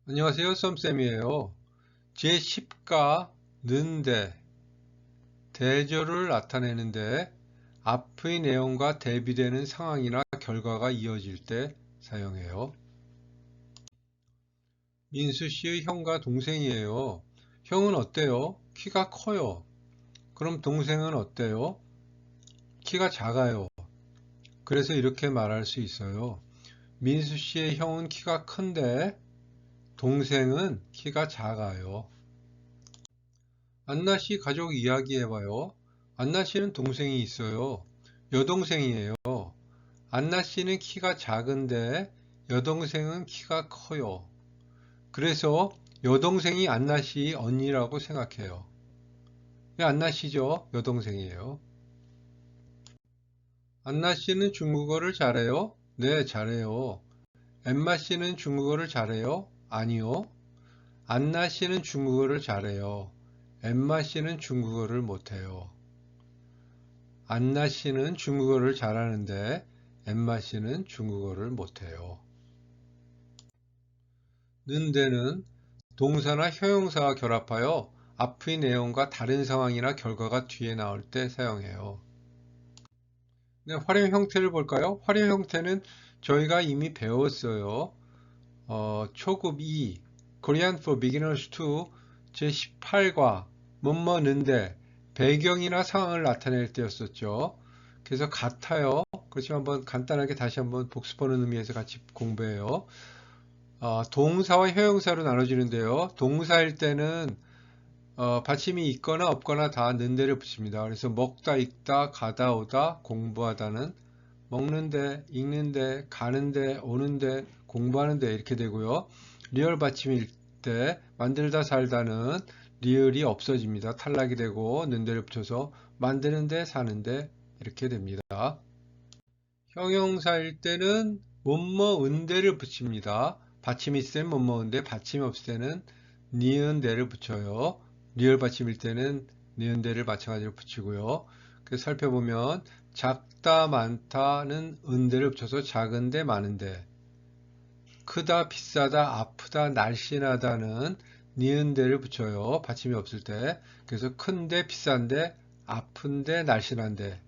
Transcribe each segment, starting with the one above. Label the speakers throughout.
Speaker 1: 안녕하세요, 썸쌤이에요. 제10가 는데 대조를 나타내는데 앞의 내용과 대비되는 상황이나 결과가 이어질 때 사용해요. 민수 씨의 형과 동생이에요. 형은 어때요? 키가 커요. 그럼 동생은 어때요? 키가 작아요. 그래서 이렇게 말할 수 있어요. 민수 씨의 형은 키가 큰데 동생은 키가 작아요. 안나 씨 가족 이야기해봐요. 안나 씨는 동생이 있어요. 여동생이에요. 안나 씨는 키가 작은데 여동생은 키가 커요. 그래서 여동생이 안나 씨 언니라고 생각해요. 안나 씨죠? 여동생이에요. 안나 씨는 중국어를 잘해요? 네, 잘해요. 엠마 씨는 중국어를 잘해요? 아니요. 안나 씨는 중국어를 잘해요. 엠마 씨는 중국어를 못해요. 안나 씨는 중국어를 잘하는데 엠마 씨는 중국어를 못해요. 는데는 동사나 형용사가 결합하여 앞의 내용과 다른 상황이나 결과가 뒤에 나올 때 사용해요. 네, 활용 형태를 볼까요? 활용 형태는 저희가 이미 배웠어요. 초급 2, Korean for Beginners 2 제18과 뭐뭐는데 배경이나 상황을 나타낼 때였었죠. 그래서 같아요. 그렇지만 한번 간단하게 다시 한번 복습하는 의미에서 같이 공부해요. 동사와 형용사로 나눠지는데요. 동사일 때는 받침이 있거나 없거나 다 는데를 붙입니다. 그래서 먹다, 읽다, 가다, 오다, 공부하다는 먹는데, 읽는데, 가는데, 오는데, 공부하는데 이렇게 되고요. 리얼 받침일 때 만들다 살다는 리얼이 없어집니다. 탈락이 되고 는데를 붙여서 만드는데 사는데 이렇게 됩니다. 형용사일 때는 뭐뭐 은대를 붙입니다. 받침이 있을 때는 뭐뭐 은대, 받침이 없을 때는 니은대를 붙여요. 리얼 받침일 때는 니은대를 마찬가지로 붙이고요. 그래서 살펴보면 작다, 많다는 은대를 붙여서 작은데, 많은데, 크다, 비싸다, 아프다, 날씬하다는 니은대를 붙여요. 받침이 없을 때. 그래서 큰데, 비싼데, 아픈데, 날씬한데.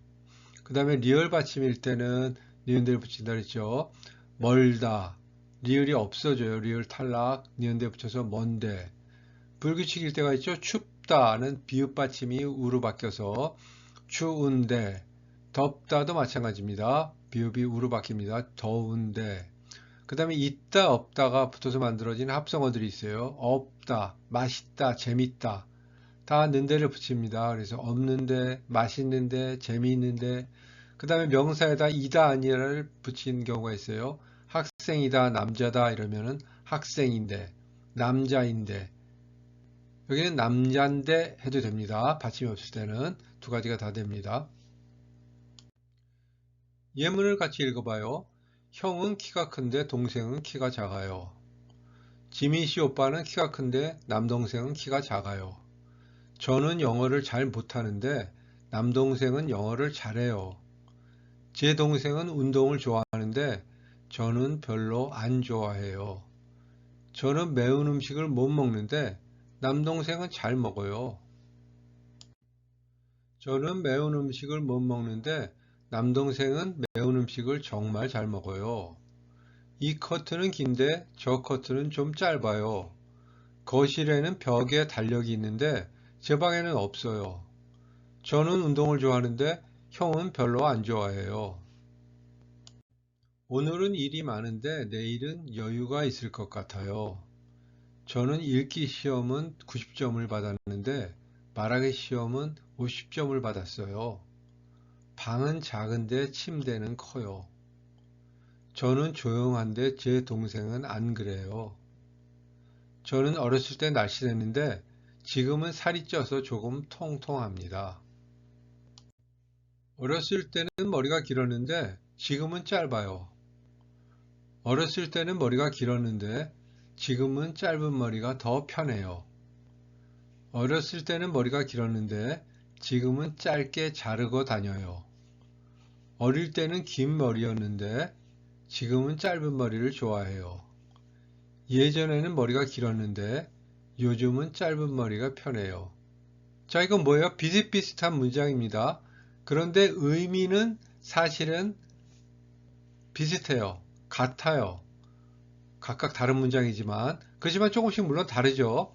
Speaker 1: 그 다음에 리얼 받침일 때는 니은대를 붙인다 그랬죠. 멀다. 리을이 없어져요. 리을 탈락. 니은대 붙여서 먼데. 불규칙일 때가 있죠. 춥다는 비읍 받침이 우로 바뀌어서 추운데. 덥다도 마찬가지입니다. 비읍이 우로 바뀝니다. 더운데. 그 다음에 있다 없다가 붙어서 만들어진 합성어들이 있어요. 없다, 맛있다, 재밌다. 다 는데를 붙입니다. 그래서 없는데, 맛있는데, 재미있는데, 그 다음에 명사에다 이다 아니라를 붙인 경우가 있어요. 학생이다, 남자다 이러면은 학생인데, 남자인데, 여기는 남자인데 해도 됩니다. 받침이 없을 때는 두 가지가 다 됩니다. 예문을 같이 읽어봐요. 형은 키가 큰데 동생은 키가 작아요. 지민 씨 오빠는 키가 큰데 남동생은 키가 작아요. 저는 영어를 잘 못하는데 남동생은 영어를 잘해요. 제 동생은 운동을 좋아하는데 저는 별로 안 좋아해요. 저는 매운 음식을 못 먹는데 남동생은 잘 먹어요. 저는 매운 음식을 못 먹는데 남동생은 매운 음식을 정말 잘 먹어요. 이 커트는 긴데 저 커트는 좀 짧아요. 거실에는 벽에 달력이 있는데 제 방에는 없어요. 저는 운동을 좋아하는데 형은 별로 안 좋아해요. 오늘은 일이 많은데 내일은 여유가 있을 것 같아요. 저는 읽기 시험은 90점을 받았는데 말하기 시험은 50점을 받았어요. 방은 작은데 침대는 커요. 저는 조용한데 제 동생은 안 그래요. 저는 어렸을 때 날씬했는데 지금은 살이 쪄서 조금 통통합니다. 어렸을 때는 머리가 길었는데 지금은 짧아요. 어렸을 때는 머리가 길었는데 지금은 짧은 머리가 더 편해요. 어렸을 때는 머리가 길었는데 지금은 짧게 자르고 다녀요. 어릴 때는 긴 머리였는데 지금은 짧은 머리를 좋아해요. 예전에는 머리가 길었는데 요즘은 짧은 머리가 편해요. 자, 이건 뭐예요? 비슷비슷한 문장입니다. 그런데 의미는 사실은 비슷해요. 같아요. 각각 다른 문장이지만 그렇지만 조금씩 물론 다르죠.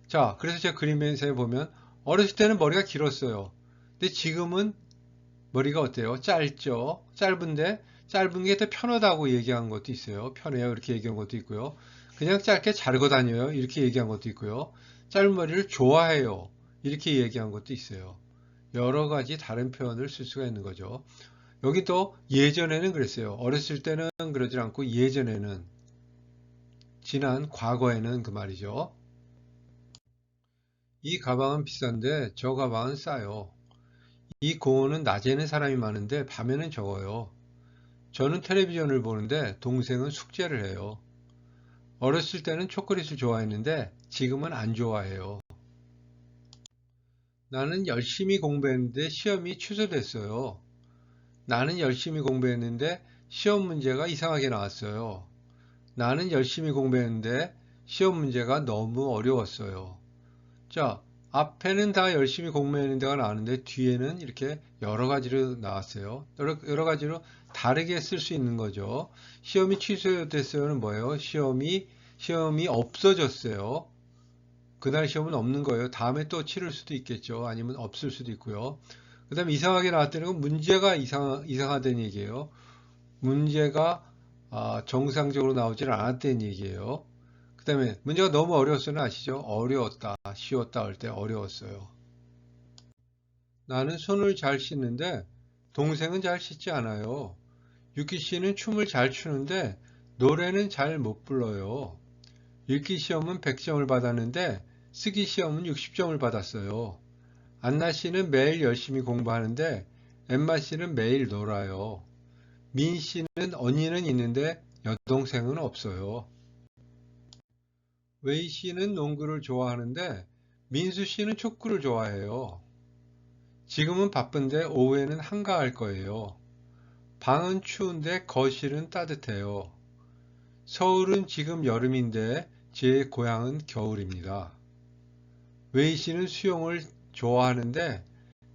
Speaker 1: 자, 그래서 제가 그림에서 보면 어렸을 때는 머리가 길었어요. 근데 지금은 머리가 어때요? 짧죠. 짧은데 짧은 게 더 편하다고 얘기한 것도 있어요. 편해요. 이렇게 얘기한 것도 있고요. 그냥 짧게 자르고 다녀요. 이렇게 얘기한 것도 있고요. 짧은 머리를 좋아해요. 이렇게 얘기한 것도 있어요. 여러 가지 다른 표현을 쓸 수가 있는 거죠. 여기 또 예전에는 그랬어요. 어렸을 때는 그러지 않고 예전에는 지난 과거에는 그 말이죠. 이 가방은 비싼데 저 가방은 싸요. 이 공원은 낮에는 사람이 많은데 밤에는 적어요. 저는 텔레비전을 보는데 동생은 숙제를 해요. 어렸을 때는 초콜릿을 좋아했는데 지금은 안 좋아해요. 나는 열심히 공부했는데 시험이 취소됐어요. 나는 열심히 공부했는데 시험 문제가 이상하게 나왔어요. 나는 열심히 공부했는데 시험 문제가 너무 어려웠어요. 자, 앞에는 다 열심히 공부했는 데가 나왔는데 뒤에는 이렇게 여러 가지로 나왔어요. 여러 가지로 다르게 쓸 수 있는 거죠. 시험이 취소됐어요는 뭐예요? 시험이 없어졌어요. 그날 시험은 없는 거예요. 다음에 또 치를 수도 있겠죠. 아니면 없을 수도 있고요. 그 다음에 이상하게 나왔다는 건 문제가 이상하다는 얘기예요. 문제가 정상적으로 나오질 않았다는 얘기예요. 그 다음에 문제가 너무 어려웠어는 아시죠? 어려웠다, 쉬웠다 할 때 어려웠어요. 나는 손을 잘 씻는데 동생은 잘 씻지 않아요. 유키 씨는 춤을 잘 추는데 노래는 잘 못 불러요. 읽기 시험은 100점을 받았는데 쓰기 시험은 60점을 받았어요. 안나 씨는 매일 열심히 공부하는데 엠마 씨는 매일 놀아요. 민 씨는 언니는 있는데 여동생은 없어요. 웨이 씨는 농구를 좋아하는데 민수 씨는 축구를 좋아해요. 지금은 바쁜데 오후에는 한가할 거예요. 방은 추운데 거실은 따뜻해요. 서울은 지금 여름인데 제 고향은 겨울입니다. 웨이 씨는 수영을 좋아하는데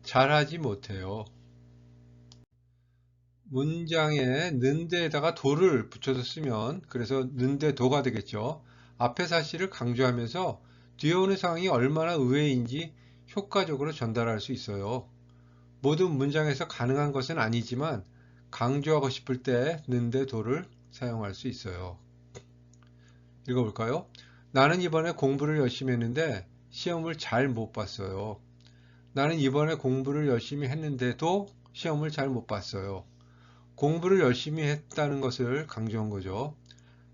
Speaker 1: 잘하지 못해요. 문장에 는데에다가 도를 붙여서 쓰면 그래서 는데도가 되겠죠. 앞의 사실을 강조하면서 뒤에 오는 상황이 얼마나 의외인지 효과적으로 전달할 수 있어요. 모든 문장에서 가능한 것은 아니지만 강조하고 싶을 때 는데도를 사용할 수 있어요. 읽어볼까요? 나는 이번에 공부를 열심히 했는데 시험을 잘 못 봤어요. 나는 이번에 공부를 열심히 했는데도 시험을 잘 못 봤어요. 공부를 열심히 했다는 것을 강조한 거죠.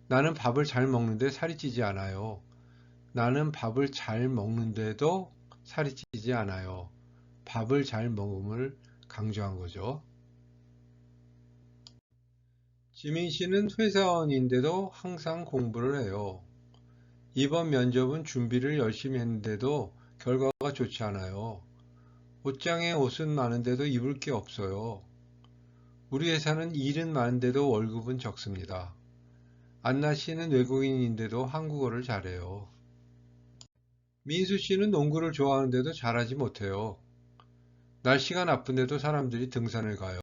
Speaker 1: 나는 밥을 잘 먹는데 살이 찌지 않아요. 나는 밥을 잘 먹는데도 살이 찌지 않아요. 밥을 잘 먹음을 강조한 거죠. 지민 씨는 회사원인데도 항상 공부를 해요. 이번 면접은 준비를 열심히 했는데도 결과가 좋지 않아요. 옷장에 옷은 많은데도 입을 게 없어요. 우리 회사는 일은 많은데도 월급은 적습니다. 안나 씨는 외국인인데도 한국어를 잘해요. 민수 씨는 농구를 좋아하는데도 잘하지 못해요. 날씨가 나쁜데도 사람들이 등산을 가요.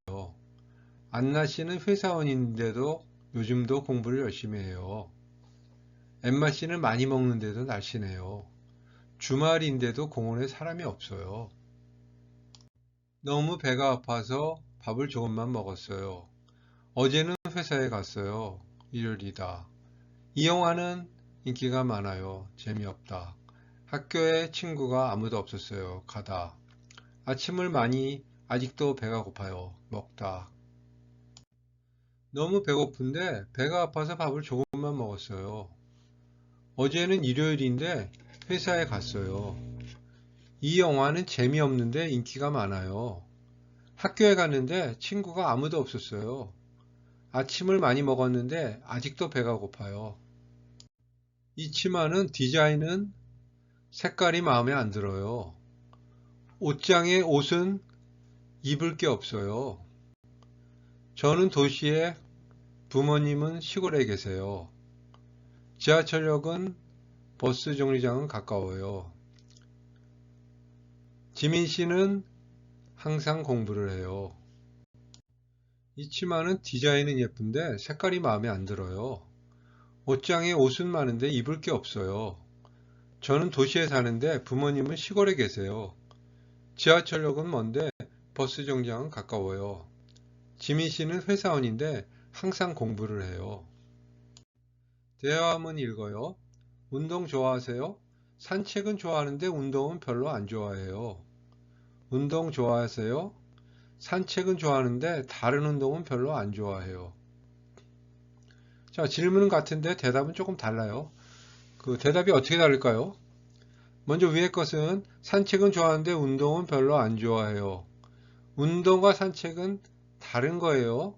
Speaker 1: 안나 씨는 회사원인데도 요즘도 공부를 열심히 해요. 엠마 씨는 많이 먹는데도 날씬해요. 주말인데도 공원에 사람이 없어요. 너무 배가 아파서 밥을 조금만 먹었어요. 어제는 회사에 갔어요. 일요일이다. 이 영화는 인기가 많아요. 재미없다. 학교에 친구가 아무도 없었어요. 가다. 아침을 많이 아직도 배가 고파요. 먹다. 너무 배고픈데 배가 아파서 밥을 조금만 먹었어요. 어제는 일요일인데 회사에 갔어요. 이 영화는 재미없는데 인기가 많아요. 학교에 갔는데 친구가 아무도 없었어요. 아침을 많이 먹었는데 아직도 배가 고파요. 이 치마는 디자인은 색깔이 마음에 안 들어요. 옷장에 옷은 입을 게 없어요. 저는 도시에, 부모님은 시골에 계세요. 지하철역은 버스 정류장은 가까워요. 지민 씨는 항상 공부를 해요. 이 치마는 디자인은 예쁜데 색깔이 마음에 안 들어요. 옷장에 옷은 많은데 입을 게 없어요. 저는 도시에 사는데 부모님은 시골에 계세요. 지하철역은 먼데 버스 정류장은 가까워요. 지민 씨는 회사원인데 항상 공부를 해요. 대화문 읽어요. 운동 좋아하세요? 산책은 좋아하는데 운동은 별로 안 좋아해요. 운동 좋아하세요? 산책은 좋아하는데 다른 운동은 별로 안 좋아해요. 자, 질문은 같은데 대답은 조금 달라요. 그 대답이 어떻게 다를까요? 먼저 위의 것은 산책은 좋아하는데 운동은 별로 안 좋아해요. 운동과 산책은 다른 거예요.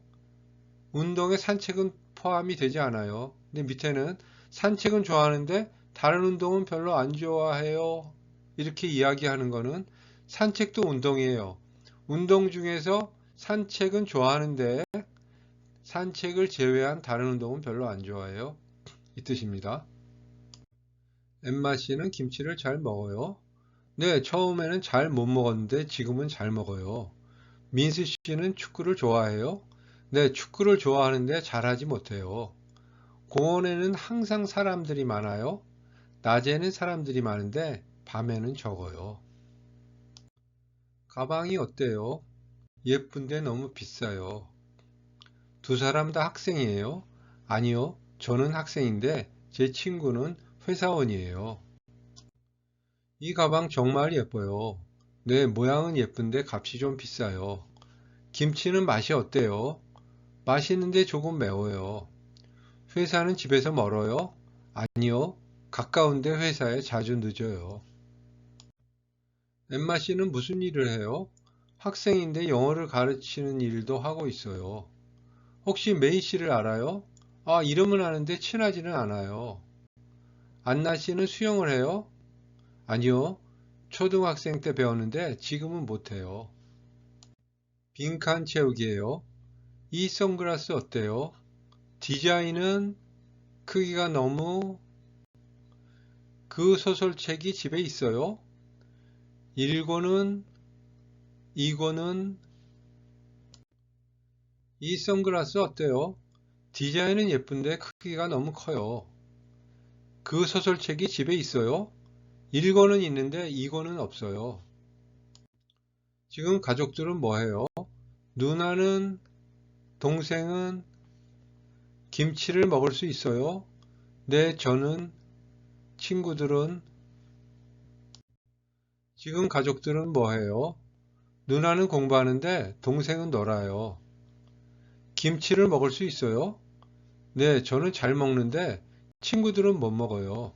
Speaker 1: 운동에 산책은 포함이 되지 않아요. 근데 밑에는 산책은 좋아하는데 다른 운동은 별로 안 좋아해요. 이렇게 이야기하는 거는 산책도 운동이에요. 운동 중에서 산책은 좋아하는데 산책을 제외한 다른 운동은 별로 안 좋아해요. 이 뜻입니다. 엠마 씨는 김치를 잘 먹어요. 네, 처음에는 잘 못 먹었는데 지금은 잘 먹어요. 민수 씨는 축구를 좋아해요. 네, 축구를 좋아하는데 잘하지 못해요. 공원에는 항상 사람들이 많아요. 낮에는 사람들이 많은데 밤에는 적어요. 가방이 어때요? 예쁜데 너무 비싸요. 두 사람 다 학생이에요? 아니요, 저는 학생인데 제 친구는 회사원이에요. 이 가방 정말 예뻐요. 네, 모양은 예쁜데 값이 좀 비싸요. 김치는 맛이 어때요? 맛있는데 조금 매워요. 회사는 집에서 멀어요? 아니요, 가까운데 회사에 자주 늦어요. 엠마 씨는 무슨 일을 해요? 학생인데 영어를 가르치는 일도 하고 있어요. 혹시 메이 씨를 알아요? 아, 이름은 아는데 친하지는 않아요. 안나 씨는 수영을 해요? 아니요, 초등학생 때 배웠는데 지금은 못해요. 빈칸 채우기예요. 이 선글라스 어때요? 디자인은 크기가 너무 그 소설책이 집에 있어요? 1권은 2권은 이 선글라스 어때요? 디자인은 예쁜데 크기가 너무 커요. 그 소설책이 집에 있어요? 1권은 있는데 2권은 없어요. 지금 가족들은 뭐 해요? 누나는 동생은 김치를 먹을 수 있어요? 네, 저는 친구들은 지금 가족들은 뭐 해요? 누나는 공부하는데 동생은 놀아요. 김치를 먹을 수 있어요? 네, 저는 잘 먹는데 친구들은 못 먹어요.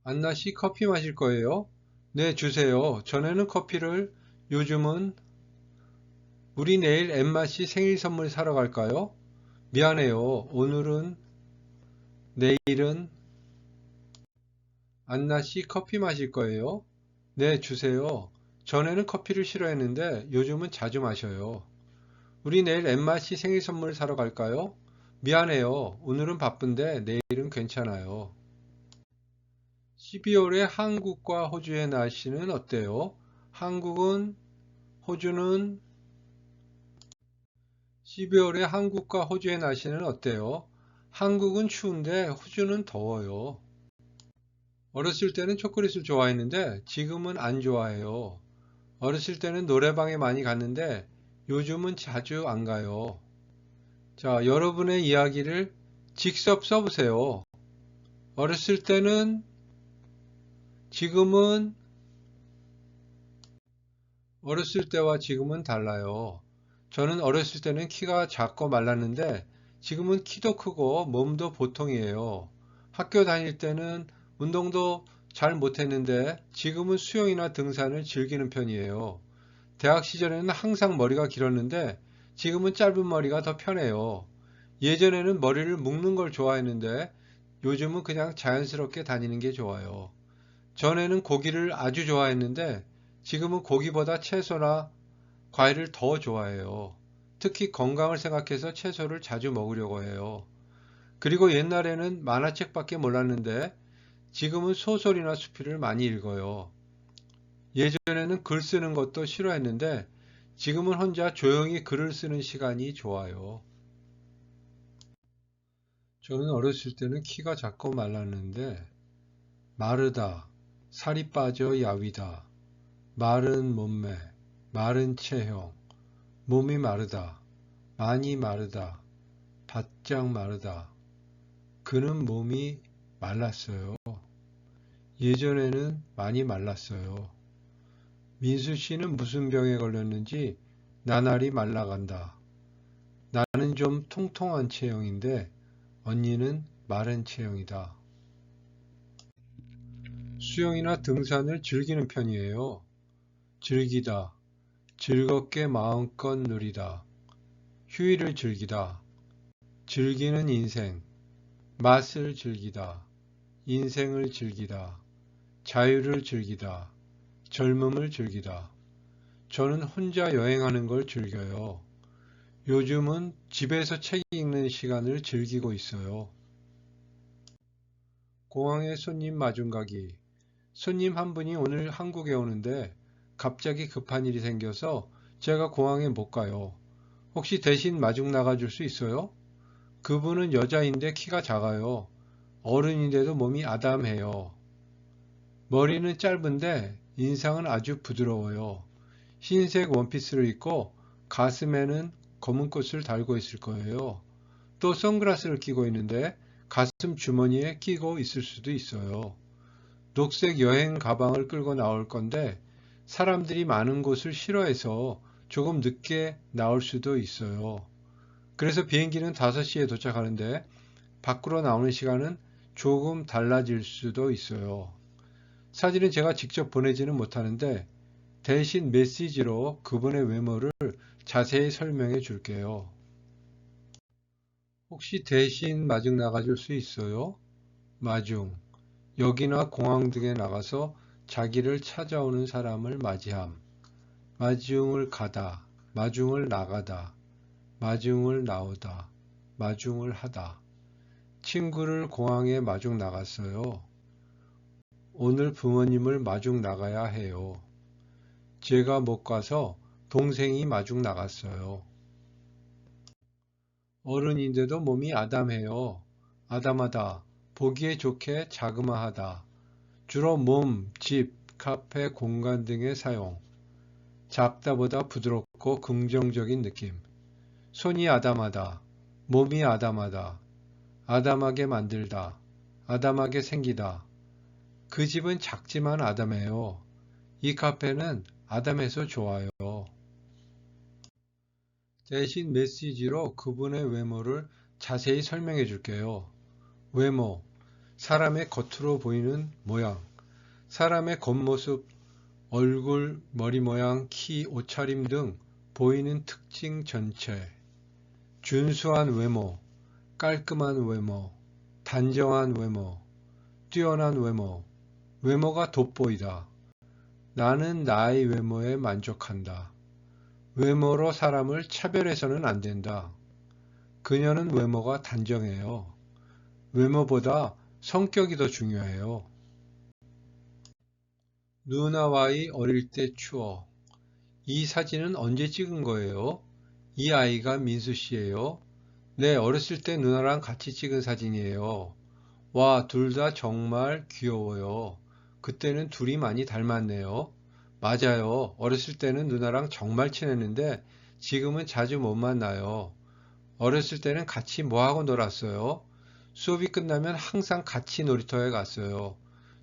Speaker 1: 안나 씨 커피 마실 거예요? 네, 주세요. 전에는 커피를 요즘은 우리 내일 엠마 씨 생일 선물 사러 갈까요? 미안해요. 오늘은 내일은 안나 씨 커피 마실 거예요? 네, 주세요. 전에는 커피를 싫어했는데 요즘은 자주 마셔요. 우리 내일 엠마 씨 생일 선물 사러 갈까요? 미안해요. 오늘은 바쁜데 내일은 괜찮아요. 12월에 한국과 호주의 날씨는 어때요? 한국은, 호주는 12월에 한국과 호주의 날씨는 어때요? 한국은 추운데 호주는 더워요. 어렸을 때는 초콜릿을 좋아했는데 지금은 안 좋아해요. 어렸을 때는 노래방에 많이 갔는데 요즘은 자주 안 가요. 자, 여러분의 이야기를 직접 써보세요. 어렸을 때는, 지금은, 어렸을 때와 지금은 달라요. 저는 어렸을 때는 키가 작고 말랐는데 지금은 키도 크고 몸도 보통이에요. 학교 다닐 때는 운동도 잘 못했는데 지금은 수영이나 등산을 즐기는 편이에요. 대학 시절에는 항상 머리가 길었는데 지금은 짧은 머리가 더 편해요. 예전에는 머리를 묶는 걸 좋아했는데 요즘은 그냥 자연스럽게 다니는 게 좋아요. 전에는 고기를 아주 좋아했는데 지금은 고기보다 채소나 과일을 더 좋아해요. 특히 건강을 생각해서 채소를 자주 먹으려고 해요. 그리고 옛날에는 만화책밖에 몰랐는데 지금은 소설이나 수필을 많이 읽어요. 예전에는 글 쓰는 것도 싫어했는데 지금은 혼자 조용히 글을 쓰는 시간이 좋아요. 저는 어렸을 때는 키가 작고 말랐는데 마르다, 살이 빠져 야위다, 마른 몸매, 마른 체형, 몸이 마르다, 많이 마르다, 바짝 마르다. 그는 몸이 말랐어요. 예전에는 많이 말랐어요. 민수 씨는 무슨 병에 걸렸는지 나날이 말라간다. 나는 좀 통통한 체형인데 언니는 마른 체형이다. 수영이나 등산을 즐기는 편이에요. 즐기다, 즐겁게 마음껏 누리다, 휴일을 즐기다, 즐기는 인생, 맛을 즐기다, 인생을 즐기다, 자유를 즐기다, 젊음을 즐기다. 저는 혼자 여행하는 걸 즐겨요. 요즘은 집에서 책 읽는 시간을 즐기고 있어요. 공항에 손님 마중 가기. 손님 한 분이 오늘 한국에 오는데 갑자기 급한 일이 생겨서 제가 공항에 못 가요. 혹시 대신 마중 나가줄 수 있어요? 그분은 여자인데 키가 작아요. 어른인데도 몸이 아담해요. 머리는 짧은데 인상은 아주 부드러워요. 흰색 원피스를 입고 가슴에는 검은 꽃을 달고 있을 거예요. 또 선글라스를 끼고 있는데 가슴 주머니에 끼고 있을 수도 있어요. 녹색 여행 가방을 끌고 나올 건데 사람들이 많은 곳을 싫어해서 조금 늦게 나올 수도 있어요. 그래서 비행기는 5시에 도착하는데 밖으로 나오는 시간은 조금 달라질 수도 있어요. 사진은 제가 직접 보내지는 못하는데 대신 메시지로 그분의 외모를 자세히 설명해 줄게요. 혹시 대신 마중 나가줄 수 있어요? 마중. 역이나 공항 등에 나가서 자기를 찾아오는 사람을 맞이함. 마중을 가다, 마중을 나가다, 마중을 나오다, 마중을 하다. 친구를 공항에 마중 나갔어요. 오늘 부모님을 마중 나가야 해요. 제가 못 가서 동생이 마중 나갔어요. 어른인데도 몸이 아담해요. 아담하다. 보기에 좋게 자그마하다. 주로 몸, 집, 카페, 공간 등의 사용. 작다보다 부드럽고 긍정적인 느낌. 손이 아담하다. 몸이 아담하다. 아담하게 만들다. 아담하게 생기다. 그 집은 작지만 아담해요. 이 카페는 아담해서 좋아요. 대신 메시지로 그분의 외모를 자세히 설명해 줄게요. 외모, 사람의 겉으로 보이는 모양, 사람의 겉모습, 얼굴, 머리 모양, 키, 옷차림 등 보이는 특징 전체. 준수한 외모, 깔끔한 외모, 단정한 외모, 뛰어난 외모, 외모가 돋보이다. 나는 나의 외모에 만족한다. 외모로 사람을 차별해서는 안 된다. 그녀는 외모가 단정해요. 외모보다 성격이 더 중요해요. 누나와의 어릴 때 추억. 이 사진은 언제 찍은 거예요? 이 아이가 민수 씨예요. 네, 어렸을 때 누나랑 같이 찍은 사진이에요. 와, 둘 다 정말 귀여워요. 그때는 둘이 많이 닮았네요. 맞아요. 어렸을 때는 누나랑 정말 친했는데 지금은 자주 못 만나요. 어렸을 때는 같이 뭐하고 놀았어요? 수업이 끝나면 항상 같이 놀이터에 갔어요.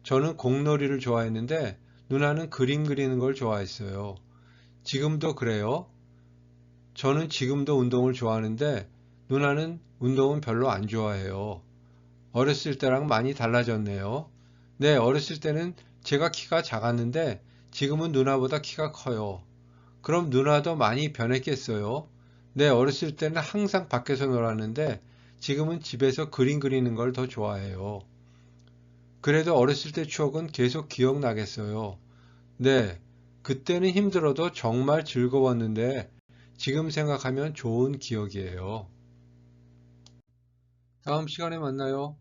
Speaker 1: 저는 공놀이를 좋아했는데 누나는 그림 그리는 걸 좋아했어요. 지금도 그래요? 저는 지금도 운동을 좋아하는데 누나는 운동은 별로 안 좋아해요. 어렸을 때랑 많이 달라졌네요. 네, 어렸을 때는 제가 키가 작았는데 지금은 누나보다 키가 커요. 그럼 누나도 많이 변했겠어요? 네, 어렸을 때는 항상 밖에서 놀았는데 지금은 집에서 그림 그리는 걸 더 좋아해요. 그래도 어렸을 때 추억은 계속 기억나겠어요. 네, 그때는 힘들어도 정말 즐거웠는데 지금 생각하면 좋은 기억이에요. 다음 시간에 만나요.